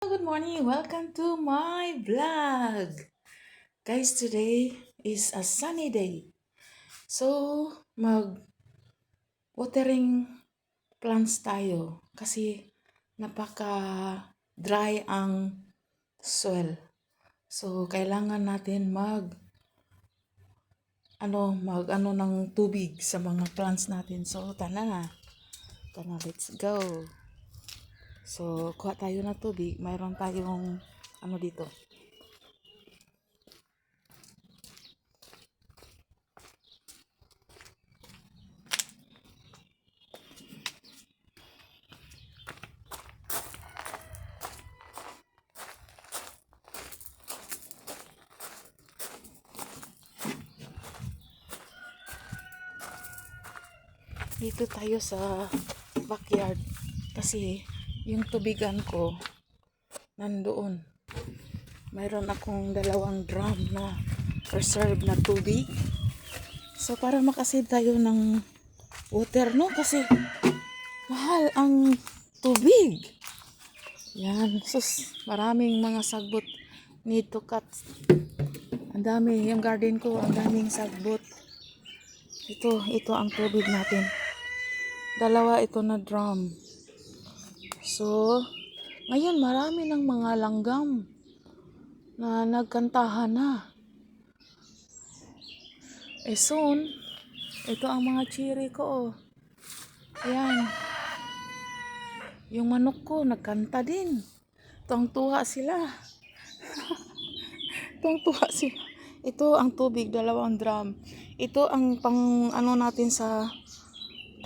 Good morning, welcome to my vlog. Guys, today is a sunny day. So, mag-watering plants tayo kasi napaka dry ang soil. So, kailangan natin mag ng tubig sa mga plants natin. So, tana, let's go. So, kuha tayo ng tubig. Mayroon tayong dito. Dito tayo sa backyard kasi yung tubigan ko nandoon. Mayroon akong dalawang drum na reserve na tubig. So para makasave tayo ng water, no? Kasi mahal ang tubig. Yan. Sus, maraming mga sagbot need to cut. Ang dami. Yung garden ko, ang daming sagbot. Ito ang tubig natin. Dalawa ito na drum. So, ngayon marami ng mga langgam na nagkantahan na. Soon, ito ang mga cherry ko. Oh. Ayan. Yung manok ko nagkanta din. Tuwang-tuwa sila. Tuwang-tuwa sila. Ito ang tubig, dalawang drum. Ito ang pang natin sa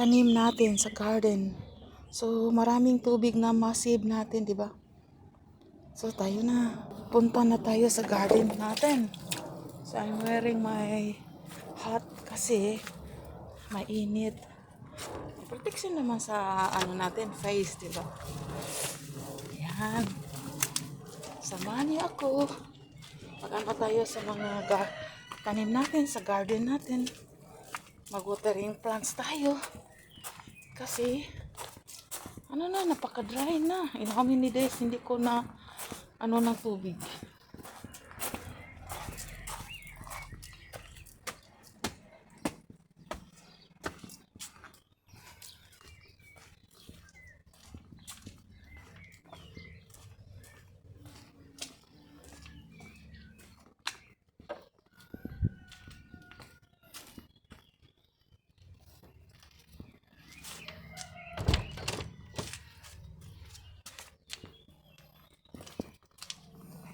tanim natin sa garden. So, maraming tubig na ma-save natin, di ba? So, tayo na. Punta na tayo sa garden natin. So, I'm wearing my hat kasi mainit. Protection naman sa natin, face, di ba? Yan. Samahan niyo ako. Pag tayo sa mga tanim natin, sa garden natin. Mag-watering plants tayo. Kasi, napaka-dry na. In how many days, hindi ko na, ng tubig.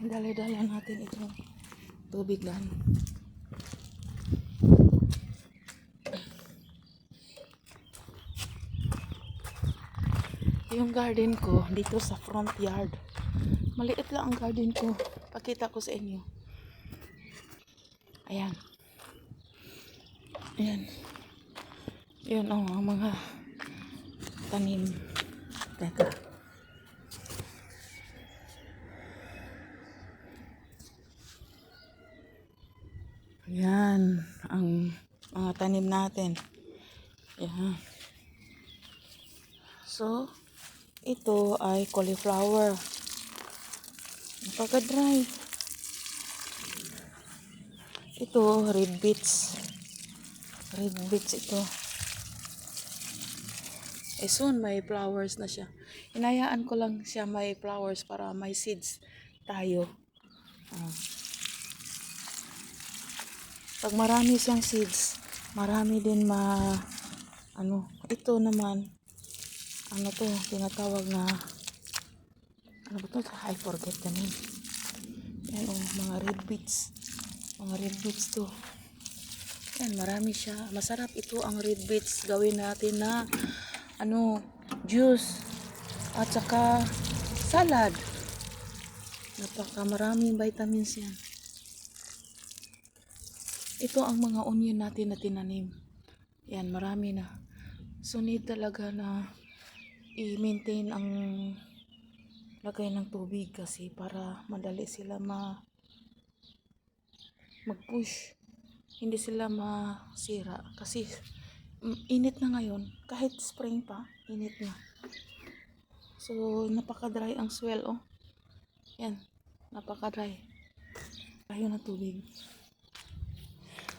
Dali-dala natin itong tubig lang. Yung garden ko dito sa front yard. Maliit lang ang garden ko. Pakita ko sa inyo. Ayan. Ayan. Yun ang mga tanim. Teka. Ayan. Ang mga tanim natin. Ayan. So, ito ay cauliflower. Napaka-dry. Ito, red beets. Red beets ito. Soon may flowers na siya. Inayaan ko lang siya may flowers para may seeds tayo. Pag marami siyang seeds, marami din ito naman, tinatawag na, ba ito? I forget the name. Yan mga red beets. Mga red beets to. Yan, marami siya. Masarap ito ang red beets. Gawin natin na, juice. At saka, salad. Maraming vitamins yan. Ito ang mga onion natin na tinanim. Yan, marami na. So, need talaga na i-maintain ang lagay ng tubig kasi para madali sila mag-push. Hindi sila masira. Kasi, init na ngayon. Kahit spring pa, init na. So, napaka-dry ang soil, oh. Yan, napaka-dry. Tayo na tubig.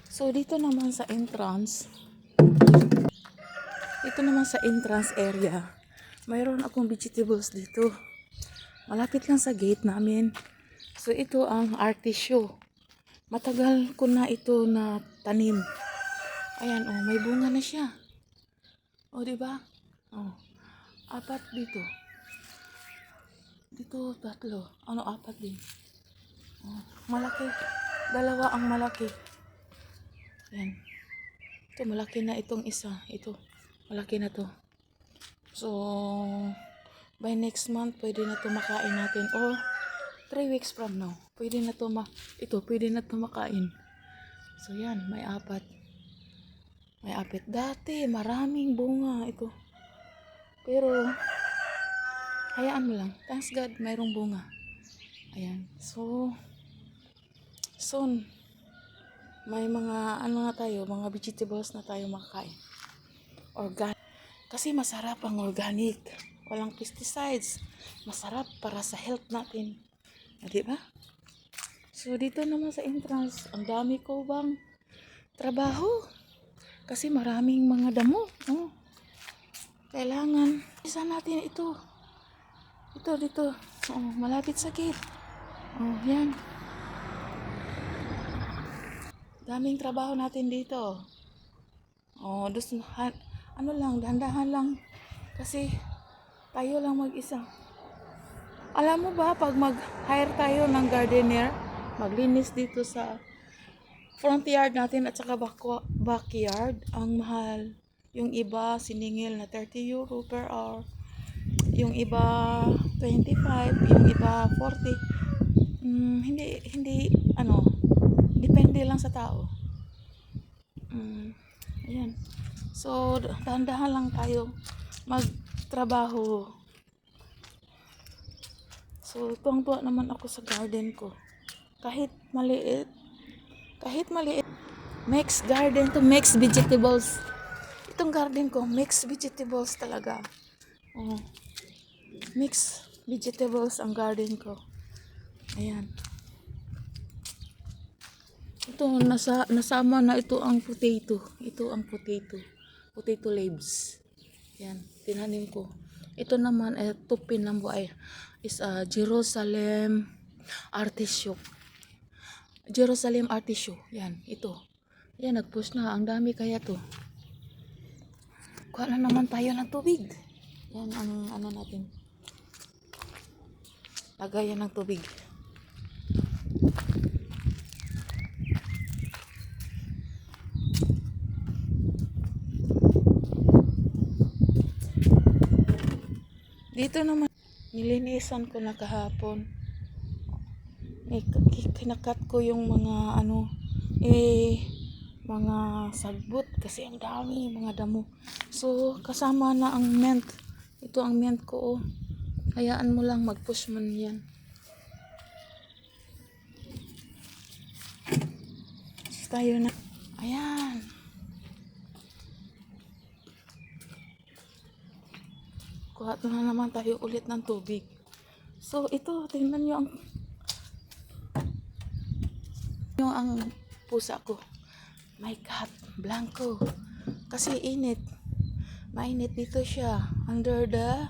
So, dito naman sa entrance area, mayroon akong vegetables dito. Malapit lang sa gate namin. So, ito ang artichoke. Matagal ko na ito na tanim. Ayan, oh, may bunga na siya. Oh, diba? Oh, 4 dito. Dito, 3. Ano, 4 din. Oh, malaki. 2 ang malaki. Ayan. Ito, malaki na itong isa. Ito, malaki na to. So, by next month, pwede na to makain natin. Or, 3 weeks from now, pwede na to pwede na to makain. So, yan, may 4. May 4. Dati, maraming bunga ito. Pero, hayaan mo lang. Thanks God, mayroong bunga. Ayan. So, soon, may mga mga vegetables na tayo makakain. Organic. Kasi masarap ang organic. Walang pesticides. Masarap para sa health natin. Di ba? So, dito naman sa entrance, ang dami ko bang trabaho. Kasi maraming mga damo. Oh. Kailangan, isa natin ito. Ito, dito. Oh, malapit sa gate. Oh, yan. Daming trabaho natin dito. Oh, dahan-dahan lang. Kasi, tayo lang mag-isa. Alam mo ba, pag mag-hire tayo ng gardener, maglinis dito sa front yard natin at saka backyard, ang mahal. Yung iba, siningil na 30 euro per hour. Yung iba, 25. Yung iba, 40. Hindi, depende lang sa tao. Ayan. So, dahan-dahan lang tayo magtrabaho. So, tuwang-tuwa naman ako sa garden ko. Kahit maliit, mixed garden to mixed vegetables. Itong garden ko, mixed vegetables talaga. Oh, mixed vegetables ang garden ko. Ayan. Ito, nasama na ito ang potato. Ito ang potato. Potato leaves. Yan, tinanim ko. Ito naman ay tupin ng buhay. Is Jerusalem artichoke. Jerusalem artichoke. Yan, ito. Yan, nag-push na. Ang dami kaya to. Kuha na naman tayo ng tubig. Yan ang natin. Lagayan ng tubig. Dito naman, nilinisan ko na kahapon. Kinakat ko yung mga mga sagbot kasi ang dami, mga damo. So, kasama na ang mint. Ito ang mint ko, oh. Hayaan mo lang, mag-push man yan. So, tayo na. Ayan. Kuha na naman tayo ulit ng tubig. So, ito, tingnan nyo ang pusa ko. My cat, Blanco. Kasi init. Mainit dito siya. Under the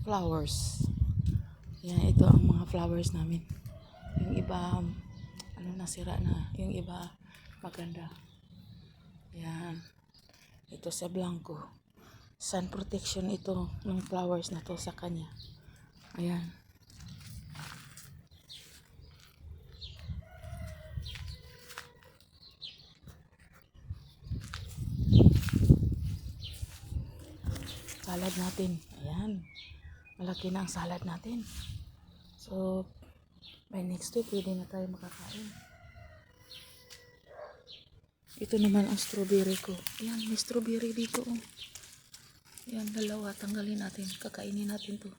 flowers. Yan, ito ang mga flowers namin. Yung iba, nasira na. Yung iba, maganda. Yan. Ito sa Blanco. Sun protection ito ng flowers na to sa kanya. Ayan. Salad natin. Ayan. Malaki na ang salad natin. So, by next week, pwede na tayo makakain. Ito naman ang strawberry ko. Ayan, may strawberry dito. Oh. Ayan, 2. Tanggalin natin. Kakainin natin to.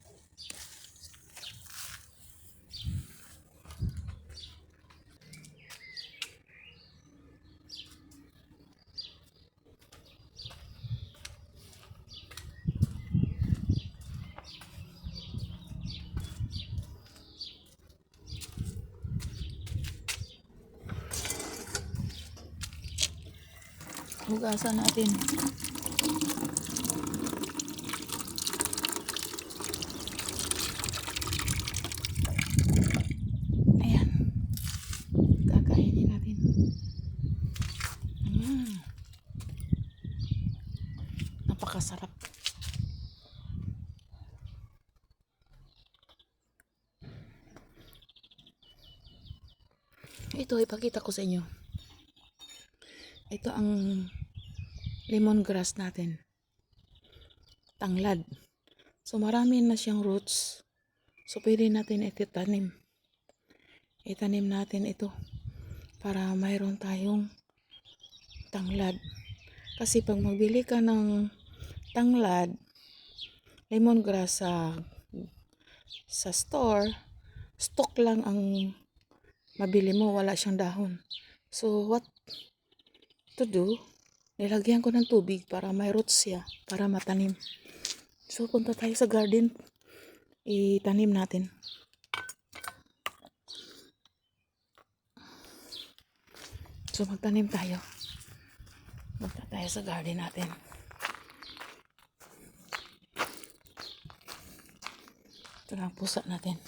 Hugasan natin. Ayan. Kakainin natin. Napakasarap. Ito, ipakita ko sa inyo. Ito ang lemongrass natin. Tanglad. So, marami na siyang roots. So, pwede natin ititanim. Itanim natin ito para mayroon tayong tanglad. Kasi pag magbili ka ng tanglad, lemongrass sa store, stock lang ang mabili mo, wala siyang dahon. So, what to do? Nilagyan ko ng tubig para may roots siya, para matanim. So, punta tayo sa garden, itanim natin. So, magtanim tayo. Punta tayo sa garden natin. Ito lang pusa natin.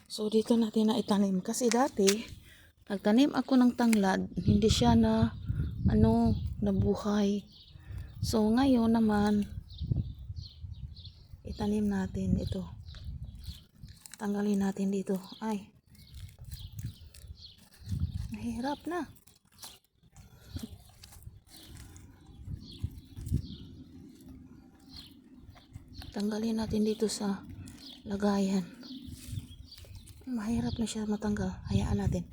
So, dito natin na itanim. Kasi dati, nagtanim ako ng tanglad, hindi siya nabuhay. So, ngayon naman, itanim natin ito. Tanggalin natin dito. Ay, mahirap na. Tanggalin natin dito sa lagayan. Mahirap na siya matanggal. Hayaan natin.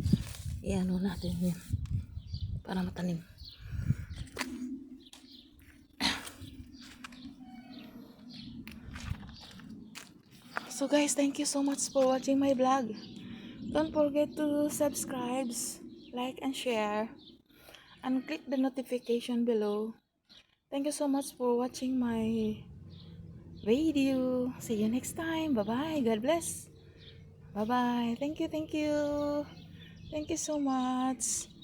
Iano natin yan para matanim. So guys, thank you so much for watching my vlog. Don't forget to subscribe, like and share, and click the notification below. Thank you so much for watching my video. See you next time. Bye-bye. God bless. Bye-bye. Thank you. Thank you. Thank you so much.